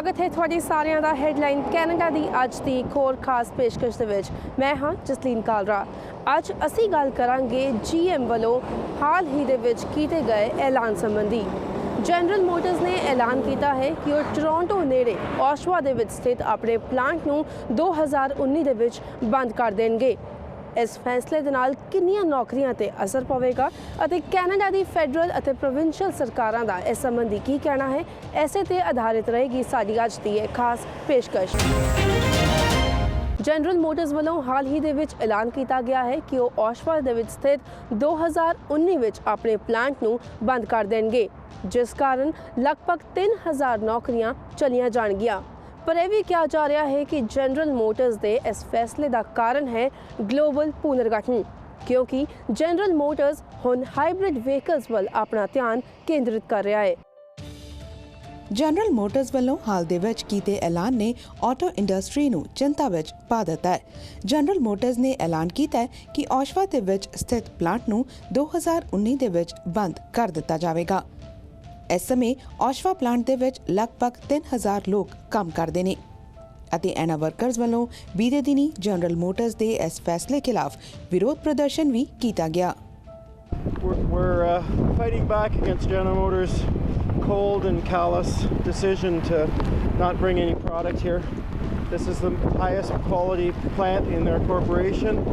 स्वागत है ਤੁਹਾਡੇ ਸਾਰਿਆਂ ਦਾ ਹੈਡਲਾਈਨ ਕੈਨੇਡਾ ਦੀ ਅੱਜ ਦੀ ਇੱਕ ਹੋਰ ਖਾਸ ਪੇਸ਼ਕਸ਼ ਦੇ ਵਿੱਚ। ਮੈਂ ਹਾਂ ਜਸਲੀਨ ਕਾਲਰਾ। ਅੱਜ ਅਸੀਂ ਗੱਲ ਕਰਾਂਗੇ GM ਵੱਲੋਂ ਹਾਲ ਹੀ ਦੇ ਵਿੱਚ ਕੀਤੇ ਗਏ ਐਲਾਨ ਸੰਬੰਧੀ। ਜਨਰਲ ਮੋਟਰਸ ਨੇ ਐਲਾਨ ਕੀਤਾ ਹੈ ਕਿ ਉਹ ਟੋਰਾਂਟੋ ਨੇੜੇ ਓਸ਼ਵਾ ਦੇ ਵਿੱਚ ਸਥਿਤ ਆਪਣੇ ਪਲਾਂਟ ਨੂੰ 2019 ਦੇ ਵਿੱਚ ਬੰਦ ਕਰ ਦੇਣਗੇ। इस फैसले के नाल किन्नियां नौकरियां ते असर पवेगा अते कैनेडा दी फैडरल अते प्रोविंशियल सरकारां दा इस संबंधी की कहना है, ऐसे ते आधारित रहेगी साडी अज दी खास पेशकश। जनरल मोटर्स वालों हाल ही दे विच ऐलान किया गया है कि वो ओशवा दे विच स्थित 2019 विच अपने प्लांट नूं बंद कर देंगे, जिस कारण लगभग 3000 नौकरियां चलियां जाणगियां। पर यह भी कहा जा रहा है कि जनरल मोटर्स के इस फैसले का कारण है ग्लोबल पुनर्गठन, क्योंकि जनरल मोटर्स हुण हाइब्रिड व्हीकल्स वाल अपना ध्यान केंद्रित कर रहा है। जनरल मोटर्स वालों हाल दे विच कीते ऐलान ने ऑटो इंडस्ट्री नूं चिंता विच पा दिता है। जनरल मोटर्स ने ऐलान किया है कि ओशवा दे विच स्थित प्लांट नूं 2019 दे विच बंद कर दिता जाएगा। इस समय ओशवा प्लांट दे विच लगभग 3000 लोग काम करते हैं ਅਤੇ ਇਹਨਾਂ ਵਰਕਰਸ ਵੱਲੋਂ ਬੀਤੇ ਦਿਨੀ ਜਨਰਲ ਮੋਟਰਸ ਦੇ ਇਸ ਫੈਸਲੇ ਖਿਲਾਫ ਵਿਰੋਧ ਪ੍ਰਦਰਸ਼ਨ ਵੀ ਕੀਤਾ ਗਿਆ। We're fighting back against General Motors' cold and callous decision to not bring any product here. This is the highest quality plant in their corporation.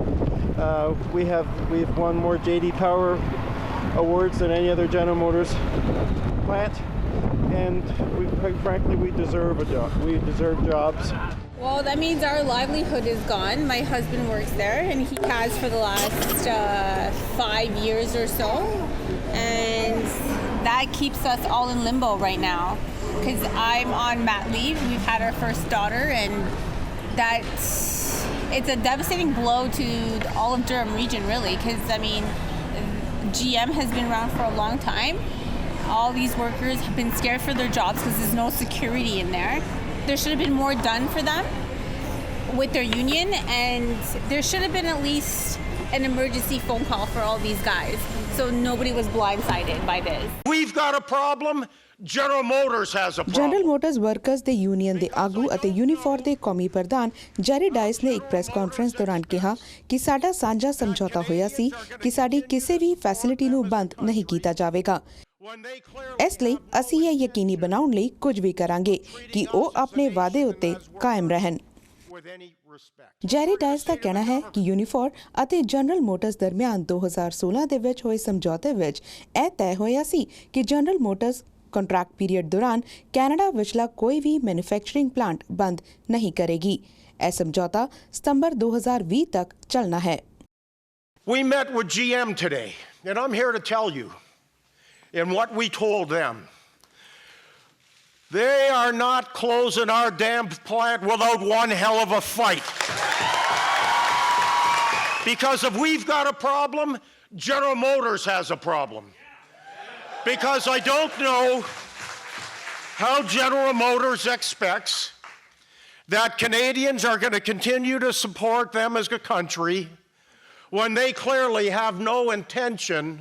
We've won more JD Power awards than any other General Motors plant, and quite frankly we deserve a job. We deserve jobs. Well, that means our livelihood is gone. My husband works there and he has for the last 5 years or so, and that keeps us all in limbo right now because I'm on mat leave. We've had our first daughter, and it's a devastating blow to all of Durham region really, because I mean GM has been around for a long time. All these workers have been scared for their jobs because there's no security in there. There should have been more done for them with their union, and there should have been at least an emergency phone call for all these guys so nobody was blindsided by this. We've got a problem. General Motors has a problem. General Motors workers ਦੇ union ਦੇ ਆਗੂ ਅਤੇ ਯੂਨੀਫੋਰ ਦੇ ਕੌਮੀ ਪ੍ਰਧਾਨ ਜੈਰੀ dais ਨੇ ਇੱਕ press conference ਦੌਰਾਨ ਕਿਹਾ ਕਿ ਸਾਡਾ ਸਾਂਝਾ ਸਮਝੌਤਾ ਹੋਇਆ ਸੀ ਕਿ ਸਾਡੀ ਕਿਸੇ ਵੀ ਫੈਸਿਲਿਟੀ ਨੂੰ ਬੰਦ ਨਹੀਂ ਕੀਤਾ ਜਾਵੇਗਾ। ਇਸ ਲਈ ਅਸੀਂ ਇਹ ਯਕੀਨੀ ਬਣਾਉਣ ਲਈ ਕੁਝ ਵੀ ਕਰਾਂਗੇ ਕਿ ਉਹ ਆਪਣੇ ਵਾਅਦੇ ਉੱਤੇ ਕਾਇਮ ਰਹਿਣ। ਜੈਰੀ ਡਾਇਸ ਦਾ ਕਹਿਣਾ ਹੈ ਕਿ ਯੂਨੀਫੋਰ ਅਤੇ ਜਨਰਲ ਮੋਟਰਸ ਦਰਮਿਆਨ 2016 ਦੇ ਵਿੱਚ ਹੋਏ ਸਮਝੌਤੇ ਵਿੱਚ ਇਹ ਤੈਅ ਹੋਇਆ ਸੀ ਕਿ ਜਨਰਲ ਮੋਟਰਸ ਕੰਟਰੈਕਟ ਪੀਰੀਅਡ ਦੌਰਾਨ ਕੈਨੇਡਾ ਵਿਚਲਾ ਕੋਈ ਵੀ ਮੈਨੂਫੈਕਚਰਿੰਗ ਪਲਾਂਟ ਬੰਦ ਨਹੀਂ ਕਰੇਗੀ। ਇਹ ਸਮਝੌਤਾ ਸਤੰਬਰ 2020 ਤੱਕ ਚੱਲਣਾ ਹੈ। We met with GM today, and I'm here to tell you, and what we told them, they are not closing our damn plant without one hell of a fight. Because if we've got a problem, General Motors has a problem. Because I don't know how General Motors expects that Canadians are going to continue to support them as a country when they clearly have no intention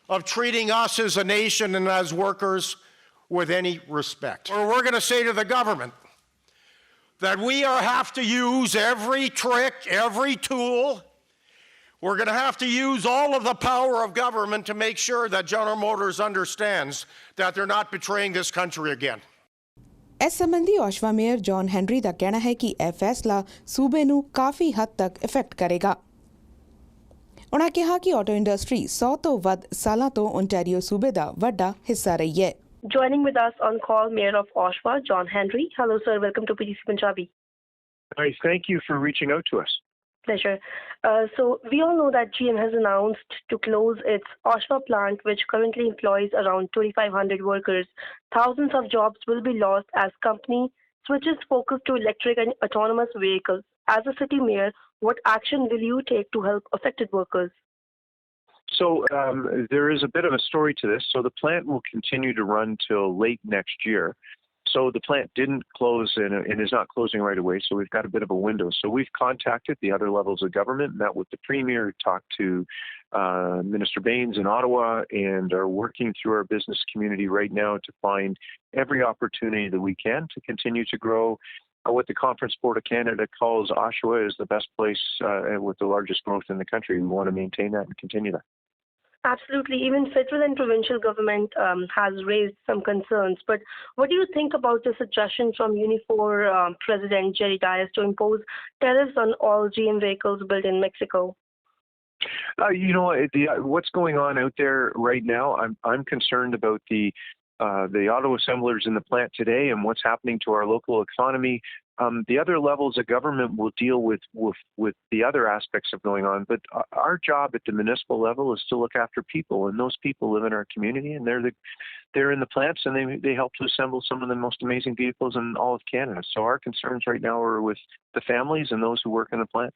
of treating us as a nation and as workers with any respect. Or we're going to say to the government that we have to use every trick, every tool. We're going to have to use all of the power of government to make sure that General Motors understands that they're not betraying this country again. ਇਸ ਸੰਬੰਧੀ ਓਸ਼ਵਾ mayor John Henry ਦਾ ਕਹਿਣਾ ਹੈ ਕਿ ਇਹ ਫੈਸਲਾ ਸੂਬੇ ਨੂੰ ਕਾਫੀ ਹੱਦ ਤੱਕ ਇਫੈਕਟ ਕਰੇਗਾ। ਉਨ੍ਹਾਂ ਕਿਹਾ ਕਿ ਆਟੋ ਇੰਡਸਟਰੀ 100 ਤੋਂ ਵੱਧ ਸਾਲਾਂ ਤੋਂ ਓਨਟਾਰੀਓ ਸੂਬੇ ਦਾ ਵੱਡਾ ਹਿੱਸਾ ਰਹੀ ਹੈ। Joining with us on call, Mayor of Oshawa, John Henry. Hello, sir. Welcome to PTC Punjabi. Nice. Thank you for reaching out to us. Pleasure. So we all know that GM has announced to close its Oshawa plant, which currently employs around 2,500 workers. Thousands of jobs will be lost as company switches focus to electric and autonomous vehicles. As a city mayor, what action will you take to help affected workers? So there is a bit of a story to this. So the plant will continue to run till late next year. So the plant didn't close and is not closing right away. So we've got a bit of a window. So we've contacted the other levels of government, met with the Premier, talked to Minister Baines in Ottawa, and are working through our business community right now to find every opportunity that we can to continue to grow what the Conference Board of Canada calls Oshawa is the best place with the largest growth in the country. We want to maintain that and continue that. Absolutely. Even federal and provincial government has raised some concerns. But what do you think about the suggestion from Unifor President Jerry Dias to impose tariffs on all GM vehicles built in Mexico? What's going on out there right now, I'm concerned about the auto assemblers in the plant today and what's happening to our local economy. The other levels of government will deal with the other aspects of going on, but our job at the municipal level is to look after people, and those people live in our community, and they're in the plants, and they help to assemble some of the most amazing vehicles in all of Canada. So our concerns right now are with the families and those who work in the plant.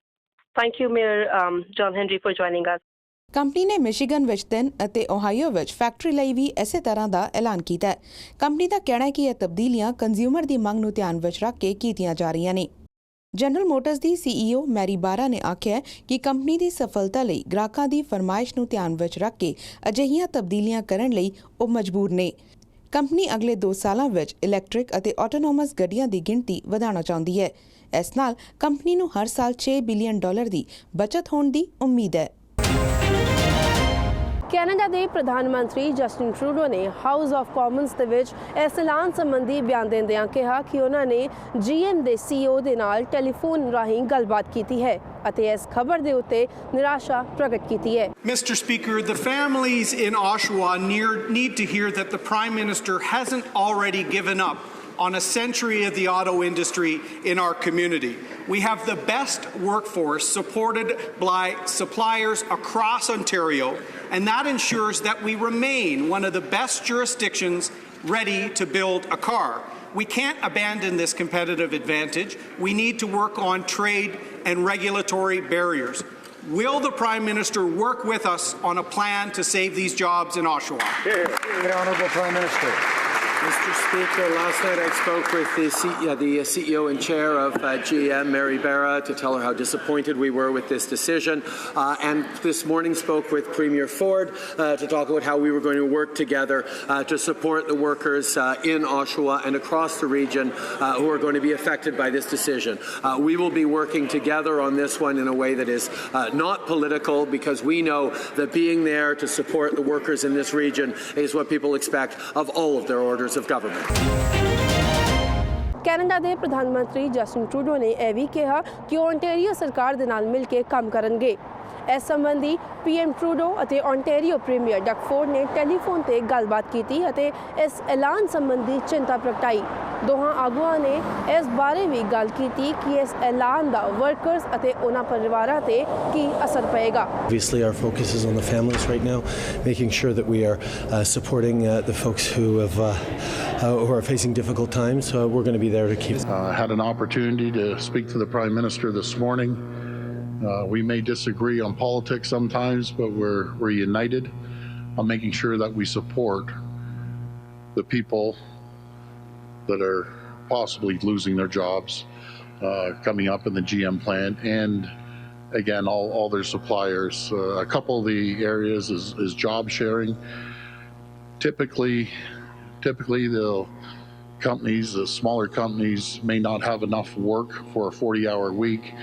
Thank you, Mayor John Henry, for joining us. Company ਨੇ Michigan ਵਿੱਚ 3 ਅਤੇ ਓਹਾਈਓ ਵਿੱਚ factory ਲਈ ਵੀ ਇਸੇ ਤਰ੍ਹਾਂ ਦਾ ਐਲਾਨ ਕੀਤਾ ਹੈ। ਕੰਪਨੀ ਦਾ ਕਹਿਣਾ ਹੈ ਕਿ ਇਹ ਤਬਦੀਲੀਆਂ ਕੰਜ਼ਿਊਮਰ ਦੀ ਮੰਗ ਨੂੰ ਧਿਆਨ ਵਿੱਚ ਰੱਖ ਕੇ ਕੀਤੀਆਂ ਜਾ ਰਹੀਆਂ ਨੇ। ਜਨਰਲ ਮੋਟਰਸ ਦੀ CEO ਮੈਰੀ ਬਾਰਾ ਨੇ ਆਖਿਆ ਕਿ ਕੰਪਨੀ ਦੀ ਸਫਲਤਾ ਲਈ ਗ੍ਰਾਹਕਾਂ ਦੀ ਫਰਮਾਇਸ਼ ਨੂੰ ਧਿਆਨ ਵਿੱਚ ਰੱਖ ਕੇ ਅਜਿਹੀਆਂ ਤਬਦੀਲੀਆਂ ਕਰਨ ਲਈ ਉਹ ਮਜਬੂਰ ਨੇ। ਕੰਪਨੀ ਅਗਲੇ 2 ਸਾਲਾਂ ਵਿੱਚ ਇਲੈਕਟ੍ਰਿਕ ਅਤੇ ਆਟੋਨੋਮਸ ਗੱਡੀਆਂ ਦੀ ਗਿਣਤੀ ਵਧਾਉਣਾ ਚਾਹੁੰਦੀ ਹੈ। ਇਸ ਨਾਲ ਕੰਪਨੀ ਨੂੰ ਹਰ ਸਾਲ $6 ਬਿਲੀਅਨ ਦੀ ਬਚਤ ਹੋਣ ਦੀ ਉਮੀਦ ਹੈ। ਕੈਨੇਡਾ ਦੇ ਪ੍ਰਧਾਨ ਮੰਤਰੀ ਜਸਟਿਨ ਟਰੂਡੋ ਨੇ ਹਾਊਸ ਆਫ ਕਾਮਨਸ ਦੇ ਵਿੱਚ ਇਸ ਐਲਾਨ ਸੰਬੰਧੀ ਬਿਆਨ ਦਿੰਦਿਆਂ ਕਿਹਾ ਕਿ ਉਹਨਾਂ ਨੇ GM ਦੇ CEO ਦੇ ਨਾਲ ਟੈਲੀਫੋਨ ਰਾਹੀਂ ਗੱਲਬਾਤ ਕੀਤੀ ਹੈ ਅਤੇ ਇਸ ਖਬਰ ਦੇ ਉੱਤੇ ਨਿਰਾਸ਼ਾ ਪ੍ਰਗਟ ਕੀਤੀ ਹੈ। Mr. Speaker, the families in Oshawa need to hear that the Prime Minister hasn't already given up on a century of the auto industry in our community. We have the best workforce supported by suppliers across Ontario, and that ensures that we remain one of the best jurisdictions ready to build a car. We can't abandon this competitive advantage. We need to work on trade and regulatory barriers. Will the Prime Minister work with us on a plan to save these jobs in Oshawa? The Honourable Prime Minister. Mr. Speaker, last night I spoke with the CEO and chair of GM, Mary Barra, to tell her how disappointed we were with this decision, and this morning spoke with Premier Ford to talk about how we were going to work together to support the workers in Oshawa and across the region who are going to be affected by this decision. We will be working together on this one in a way that is not political, because we know that being there to support the workers in this region is what people expect of all of their orders of government. Canada ਦੇ ਪ੍ਰਧਾਨ ਮੰਤਰੀ Justin Trudeau ਨੇ ਇਹ ਵੀ ਕਿਹਾ ਕਿ ਉਹ Ontario ਸਰਕਾਰ ਦੇ ਨਾਲ ਮਿਲ ਕੇ ਕੰਮ ਕਰਨਗੇ। ਇਸ ਸੰਬੰਧੀ PM ਟਰੂਡੋ ਅਤੇ ਓਨਟਾਰੀਓ ਪ੍ਰੀਮੀਅਰ ਡਕ ਫੋਰਡ ਨੇ ਟੈਲੀਫੋਨ ਤੇ ਗੱਲਬਾਤ ਕੀਤੀ ਅਤੇ ਇਸ ਐਲਾਨ ਸੰਬੰਧੀ ਚਿੰਤਾ ਪ੍ਰਗਟਾਈ। ਦੋਹਾਂ ਆਗੂਆਂ ਨੇ ਇਸ ਬਾਰੇ ਵੀ ਗੱਲ ਕੀਤੀ ਕਿ ਇਸ ਐਲਾਨ ਦਾ ਵਰਕਰਸ ਅਤੇ ਉਹਨਾਂ ਪਰਿਵਾਰਾਂ ਤੇ ਕੀ ਅਸਰ ਪਏਗਾ। Obviously our focus is on the families right now, making sure that we are supporting the folks who are facing difficult times. We're going to be there to keep. Had an opportunity to speak to the Prime Minister this morning. We may disagree on politics sometimes, but we're united on making sure that we support the people that are possibly losing their jobs coming up in the GM plant, and again all their suppliers. A couple of the areas is job sharing. Typically the companies, the smaller companies, may not have enough work for a 40-hour week.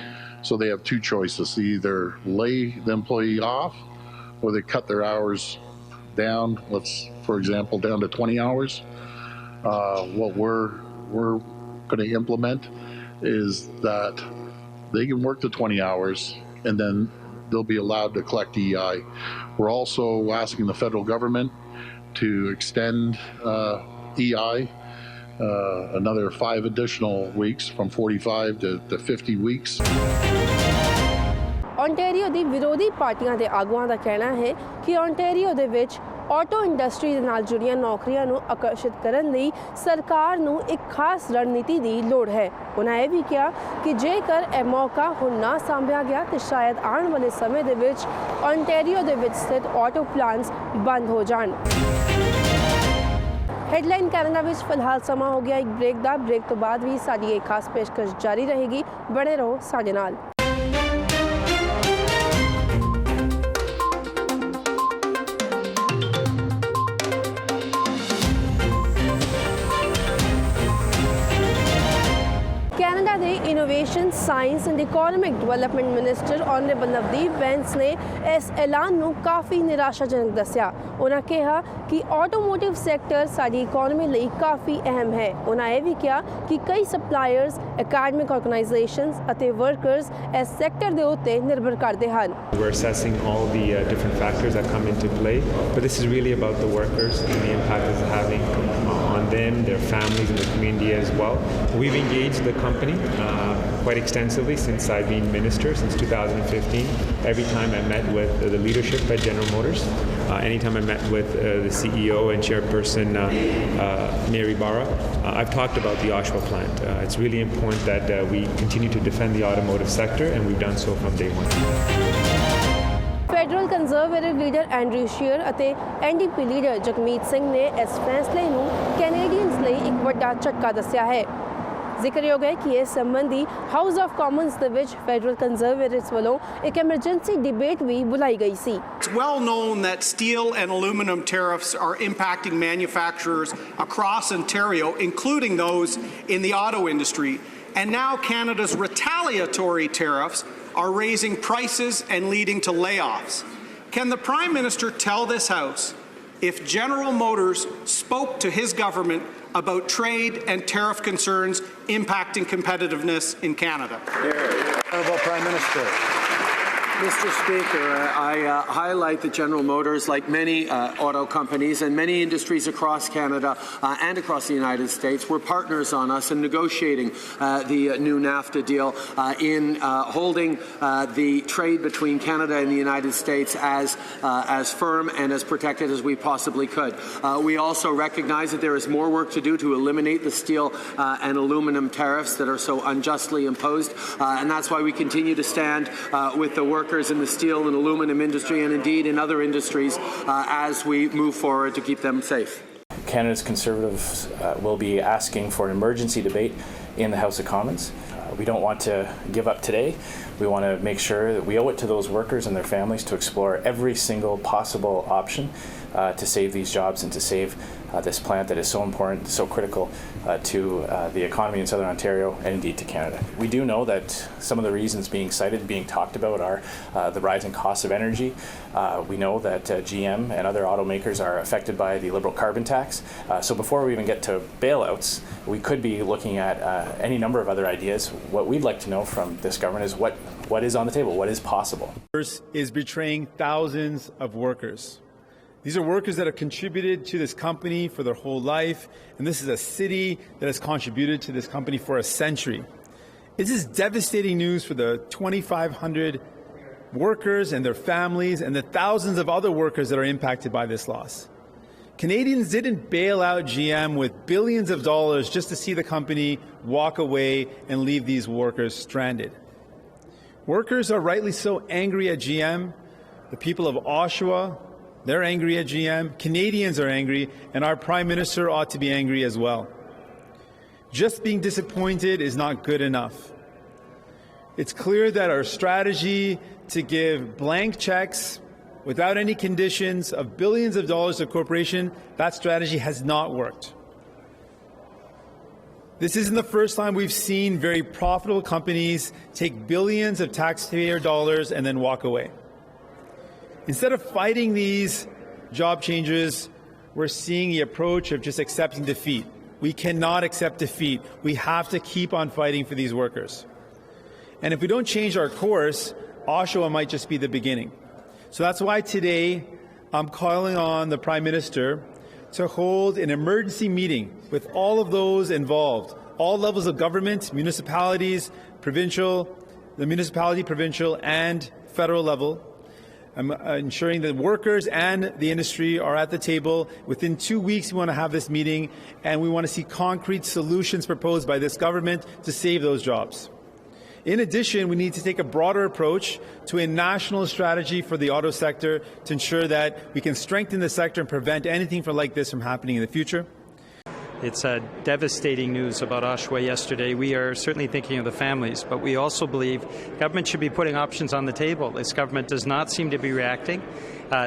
So they have 2 choices: they either lay the employee off, or they cut their hours down. For example, down to 20 hours. What we're going to implement is that they can work the 20 hours, and then they'll be allowed to collect EI. We're also asking the federal government to extend EI. Another 5 additional weeks, from 45 to 50 weeks. Ontario ਦੀ ਵਿਰੋਧੀ ਪਾਰਟੀਆਂ ਦੇ ਆਗੂਆਂ ਦਾ ਕਹਿਣਾ ਹੈ ਕਿ Ontario ਦੇ ਵਿੱਚ auto industry ਦੇ ਨਾਲ ਜੁੜੀਆਂ ਨੌਕਰੀਆਂ ਨੂੰ ਆਕਰਸ਼ਿਤ ਕਰਨ ਲਈ ਸਰਕਾਰ ਨੂੰ ਇੱਕ ਖਾਸ ਰਣਨੀਤੀ ਦੀ ਲੋੜ ਹੈ। ਉਹਨਾਂ ਇਹ ਵੀ ਕਿਹਾ ਕਿ ਜੇਕਰ ਇਹ ਮੌਕਾ ਹੁਣ ਨਾ ਸਾਂਭਿਆ ਗਿਆ ਤਾਂ ਸ਼ਾਇਦ ਆਉਣ ਵਾਲੇ ਸਮੇਂ ਦੇ ਵਿੱਚ ਓਨਟਾਰੀਓ ਦੇ ਵਿੱਚ ਸਥਿਤ ਆਟੋ ਪਲਾਂਟਸ ਬੰਦ ਹੋ ਜਾਣ। ਹੈਡਲਾਈਨ ਕੈਨੇਡਾ ਵਿੱਚ ਫਿਲਹਾਲ ਸਮਾਂ ਹੋ ਗਿਆ ਇੱਕ ਬ੍ਰੇਕ ਦਾ। ਬ੍ਰੇਕ ਤੋਂ ਬਾਅਦ ਵੀ ਸਾਡੀ ਇਹ ਖਾਸ ਪੇਸ਼ਕਸ਼ ਜਾਰੀ ਰਹੇਗੀ। ਬਣੇ ਰਹੋ ਸਾਡੇ ਨਾਲ। ਕੈਨੇਡਾ ਦੇ innovation, science and economic development minister honourable Navdeep Bains ਨੇ ਇਸ ਐਲਾਨ ਨੂੰ ਕਾਫੀ ਨਿਰਾਸ਼ਾਜਨਕ ਦੱਸਿਆ। ਉਹਨਾਂ ਕਿਹਾ ਕਿ ਆਟੋਮੋਟਿਵ ਸੈਕਟਰ ਸਾਡੀ ਇਕੋਨੋਮੀ ਲਈ ਕਾਫੀ ਅਹਿਮ ਹੈ। ਉਹਨਾਂ ਇਹ ਵੀ ਕਿਹਾ ਕਿ ਕਈ ਸਪਲਾਇਰਸ, ਅਕੈਡਮਿਕ ਆਰਗੇਨਾਈਜੇਸ਼ਨਸ ਅਤੇ ਵਰਕਰਸ ਇਸ ਸੈਕਟਰ ਦੇ ਉੱਤੇ ਨਿਰਭਰ ਕਰਦੇ ਹਨ। We're assessing all the different factors that come into play, but this is really about the workers and the impact it's having on them, their families, and the community as well. We've engaged the company quite extensively since I've been minister, since 2015. Every time I met with the leadership at General Motors, anytime I met with the CEO and chairperson Mary Barra, I've talked about the Oshawa plant. It's really important that we continue to defend the automotive sector, and we've done so from day one. Federal conservative leader Andrew sheer ਅਤੇ NDP leader Jagmeet Singh ਨੇ ਇਸ ਫੈਸਲੇ ਨੂੰ Canadians ਲਈ ਇੱਕ ਵੱਡਾ ਝਟਕਾ ਦੱਸਿਆ ਹੈ। ਜ਼ਿਕਰਯੋਗ ਹੈ ਕਿ ਇਸ ਸੰਬੰਧੀ ਹਾਊਸ ਆਫ ਕਾਮਨਸ ਦੇ ਵਿੱਚ ਫੈਡਰਲ ਕੰਜ਼ਰਵੇਟਿਵਸ ਵੱਲੋਂ ਇੱਕ ਐਮਰਜੈਂਸੀ ਡਿਬੇਟ ਵੀ ਬੁਲਾਈ ਗਈ ਸੀ। It's well known that steel and aluminum tariffs are impacting manufacturers across Ontario, including those in the auto industry. And now Canada's retaliatory tariffs are raising prices and leading to layoffs. Can the Prime Minister tell this House if General Motors spoke to his government about trade and tariff concerns impacting competitiveness in Canada? Honourable Prime Minister. Mr. Speaker, I highlight that General Motors, like many auto companies and many industries across Canada and across the United States, were partners on us in negotiating the new NAFTA deal, in holding the trade between Canada and the United States as firm and as protected as we possibly could. We also recognize that there is more work to do to eliminate the steel and aluminum tariffs that are so unjustly imposed, and that's why we continue to stand with the workers in the steel and aluminum industry, and indeed in other industries, as we move forward to keep them safe. Canada's Conservatives will be asking for an emergency debate in the House of Commons. We don't want to give up today. We want to make sure that we owe it to those workers and their families to explore every single possible option to save these jobs and to save this plant that is so important, so critical to the economy in Southern Ontario and indeed to Canada. We do know that some of the reasons being cited, being talked about, are the rising costs of energy. We know that GM and other automakers are affected by the Liberal carbon tax. So before we even get to bailouts, we could be looking at any number of other ideas. What we'd like to know from this government is what is on the table, what is possible. Is betraying thousands of workers. These are workers that have contributed to this company for their whole life, and this is a city that has contributed to this company for a century. This is devastating news for the 2,500 workers and their families and the thousands of other workers that are impacted by this loss. Canadians didn't bail out GM with billions of dollars just to see the company walk away and leave these workers stranded. Workers are rightly so angry at GM. The people of Oshawa, they're angry at GM. Canadians are angry, and our Prime Minister ought to be angry as well. Just being disappointed is not good enough. It's clear that our strategy to give blank checks without any conditions of billions of dollars to a corporation, that strategy has not worked. This isn't the first time we've seen very profitable companies take billions of taxpayer dollars and then walk away. Instead of fighting these job changes, we're seeing the approach of just accepting defeat. We cannot accept defeat. We have to keep on fighting for these workers. And if we don't change our course, Oshawa might just be the beginning. So that's why today I'm calling on the Prime Minister to hold an emergency meeting with all of those involved, all levels of government, municipalities, the municipality, provincial, and federal level. I'm ensuring that workers and the industry are at the table. Within 2 weeks, we want to have this meeting, and we want to see concrete solutions proposed by this government to save those jobs. In addition, we need to take a broader approach to a national strategy for the auto sector to ensure that we can strengthen the sector and prevent anything like this from happening in the future. It's devastating news about Oshawa yesterday. We are certainly thinking of the families, but we also believe government should be putting options on the table. This government does not seem to be reacting.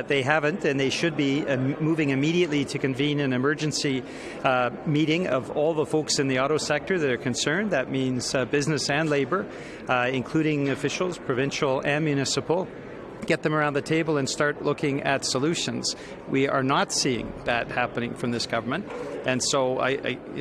They haven't, and they should be moving immediately to convene an emergency meeting of all the folks in the auto sector that are concerned. That means business and labour, including officials, provincial and municipal. Get them around the table and start looking at solutions. We are not seeing that happening from this government. And so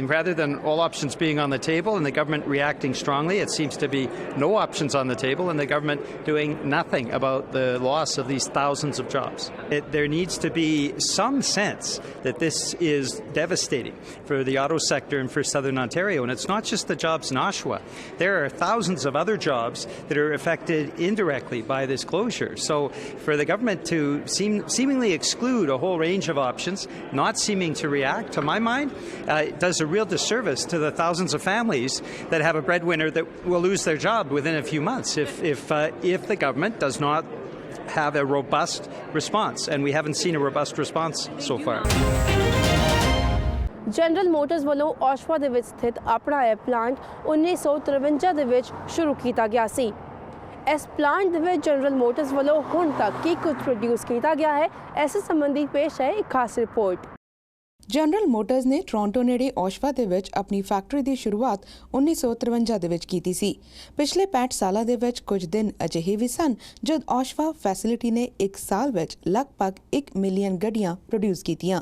rather than all options being on the table and the government reacting strongly, it seems to be no options on the table and the government doing nothing about the loss of these thousands of jobs. There needs to be some sense that this is devastating for the auto sector and for Southern Ontario. And it's not just the jobs in Oshawa. There are thousands of other jobs that are affected indirectly by this closure. So for the government to seemingly exclude a whole range of options, not seeming to react, to my mind, does a real disservice to the thousands of families that have a breadwinner that will lose their job within a few months if the government does not have a robust response. And we haven't seen a robust response so far. General motors ਵੱਲੋਂ ਔਸ਼ਵਾ ਦੇ ਵਿੱਚ ਸਥਿਤ ਆਪਣਾ ਇਹ plant 1953 ਦੇ ਵਿੱਚ ਸ਼ੁਰੂ ਕੀਤਾ ਗਿਆ ਸੀ। ਇਸ ਪਲਾਂਟ ਦੇ ਵਿੱਚ ਜਨਰਲ ਮੋਟਰਸ ਵੱਲੋਂ ਹੁਣ ਤੱਕ ਕੀ ਕੁਝ ਪ੍ਰੋਡਿਊਸ ਕੀਤਾ ਗਿਆ ਹੈ, ਇਸ ਸੰਬੰਧੀ ਪੇਸ਼ ਹੈ ਇੱਕ ਖਾਸ ਰਿਪੋਰਟ। ਜਨਰਲ ਮੋਟਰਸ ਨੇ ਟੋਰਾਂਟੋ ਨੇੜੇ ਔਸ਼ਵਾ ਦੇ ਵਿੱਚ ਆਪਣੀ ਫੈਕਟਰੀ ਦੀ ਸ਼ੁਰੂਆਤ 1953 ਦੇ ਵਿੱਚ ਕੀਤੀ ਸੀ। ਪਿਛਲੇ 65 ਸਾਲਾਂ ਦੇ ਵਿੱਚ ਕੁਝ ਦਿਨ ਅਜਿਹੇ ਵੀ ਸਨ ਜਦ ਔਸ਼ਵਾ ਫੈਸਿਲਿਟੀ ਨੇ ਇੱਕ ਸਾਲ ਵਿੱਚ ਲਗਭਗ 1 ਮਿਲੀਅਨ ਗੱਡੀਆਂ ਪ੍ਰੋਡਿਊਸ ਕੀਤੀਆਂ,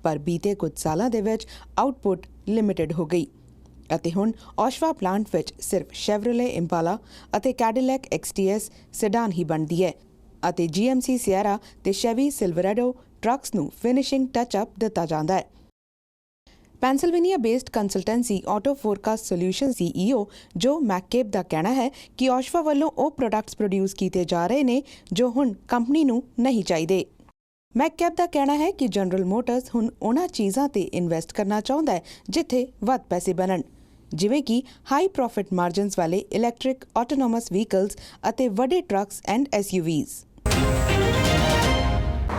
ਪਰ ਬੀਤੇ ਕੁਝ ਸਾਲਾਂ ਦੇ ਵਿੱਚ ਆਊਟਪੁੱਟ ਲਿਮਿਟਡ ਹੋ ਗਈ ਅਤੇ ਹੁਣ ਔਸ਼ਵਾ ਪਲਾਂਟ ਵਿੱਚ ਸਿਰਫ ਸ਼ੈਵਰਲੇ ਇੰਪਾਲਾ ਅਤੇ ਕੈਡਿਲੈਕ XTS ਸੈਡਾਨ ਹੀ ਬਣਦੀ ਹੈ ਅਤੇ GMC ਸਿਏਰਾ ਤੇ ਸ਼ੈਵੀ ਸਿਲਵਰੈਡੋ ਟਰੱਕਸ ਨੂੰ ਫਿਨਿਸ਼ਿੰਗ ਟੱਚ-ਅਪ ਦਿੱਤਾ ਜਾਂਦਾ ਹੈ। Pennsylvania based consultancy auto forecast solution CEO ਜੋ ਮੈਕਕੇਬ ਦਾ ਕਹਿਣਾ ਹੈ ਕਿ ਔਸ਼ਵਾ ਵੱਲੋਂ ਉਹ ਪ੍ਰੋਡਕਟਸ ਪ੍ਰੋਡਿਊਸ ਕੀਤੇ ਜਾ ਰਹੇ ਨੇ ਜੋ ਹੁਣ ਕੰਪਨੀ ਨੂੰ ਨਹੀਂ ਚਾਹੀਦੇ। ਮੈਕਕੈਬ ਦਾ ਕਹਿਣਾ ਹੈ ਕਿ ਜਨਰਲ ਮੋਟਰਸ ਹੁਣ ਉਹਨਾਂ ਚੀਜ਼ਾਂ ਤੇ ਇਨਵੈਸਟ ਕਰਨਾ ਚਾਹੁੰਦਾ ਹੈ ਜਿੱਥੇ ਵੱਧ ਪੈਸੇ ਬਣਨ, ਜਿਵੇਂ ਕਿ ਹਾਈ ਪ੍ਰੋਫਿਟ ਮਾਰਜਨਸ ਵਾਲੇ ਇਲੈਕਟ੍ਰਿਕ ਆਟੋਨੋਮਸ ਵਹੀਕਲਸ ਅਤੇ ਵੱਡੇ trucks and SUVs।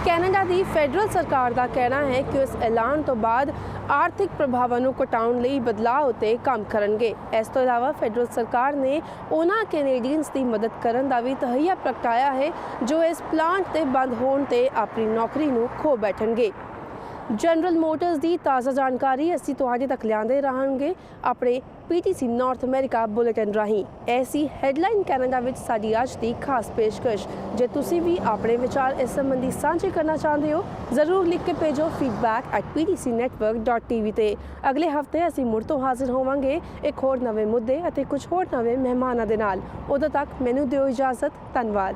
Canada the federal ਸਰਕਾਰ ਦਾ ਕਹਿਣਾ ਹੈ ਕਿ ਉਸ ਐਲਾਨ ਤੋਂ ਬਾਅਦ ਆਰਥਿਕ ਪ੍ਰਭਾਵਾਂ ਨੂੰ ਘਟਾਉਣ ਲਈ ਬਦਲਾਅ ਉੱਤੇ ਕੰਮ ਕਰਨਗੇ। ਇਸ ਤੋਂ ਇਲਾਵਾ ਫੈਡਰਲ ਸਰਕਾਰ ਨੇ ਉਹਨਾਂ ਕੈਨੇਡੀਅਨਸ ਦੀ ਮਦਦ ਕਰਨ ਦਾ ਵੀ ਤਹੱਈਆ ਪ੍ਰਗਟਾਇਆ ਹੈ ਜੋ ਇਸ ਪਲਾਂਟ ਦੇ ਬੰਦ ਹੋਣ ਤੇ ਆਪਣੀ ਨੌਕਰੀ ਨੂੰ ਖੋ ਬੈਠਣਗੇ। ਜਨਰਲ ਮੋਟਰਸ ਦੀ ਤਾਜ਼ਾ ਜਾਣਕਾਰੀ ਅਸੀਂ ਤੁਹਾਡੇ ਤੱਕ ਲਿਆਉਂਦੇ ਰਹਾਂਗੇ ਆਪਣੇ PTC ਨਾਰਥ ਅਮਰੀਕਾ ਬੁਲੇਟਿਨ ਰਾਹੀਂ। ਐਸੀ ਹੈਡਲਾਈਨ ਕੈਨੇਡਾ ਵਿੱਚ ਸਾਡੀ ਅੱਜ ਦੀ ਖਾਸ ਪੇਸ਼ਕਸ਼। ਜੇ ਤੁਸੀਂ ਵੀ ਆਪਣੇ ਵਿਚਾਰ ਇਸ ਸੰਬੰਧੀ ਸਾਂਝੇ ਕਰਨਾ ਚਾਹੁੰਦੇ ਹੋ ਜ਼ਰੂਰ ਲਿਖ ਕੇ ਭੇਜੋ feedback@ptcnetwork.tv ਤੇ। ਅਗਲੇ ਹਫ਼ਤੇ ਅਸੀਂ ਮੁੜ ਤੋਂ ਹਾਜ਼ਰ ਹੋਵਾਂਗੇ ਇੱਕ ਹੋਰ ਨਵੇਂ ਮੁੱਦੇ ਅਤੇ ਕੁਝ ਹੋਰ ਨਵੇਂ ਮਹਿਮਾਨਾਂ ਦੇ ਨਾਲ। ਉਦੋਂ ਤੱਕ ਮੈਨੂੰ ਦਿਓ ਇਜਾਜ਼ਤ। ਧੰਨਵਾਦ।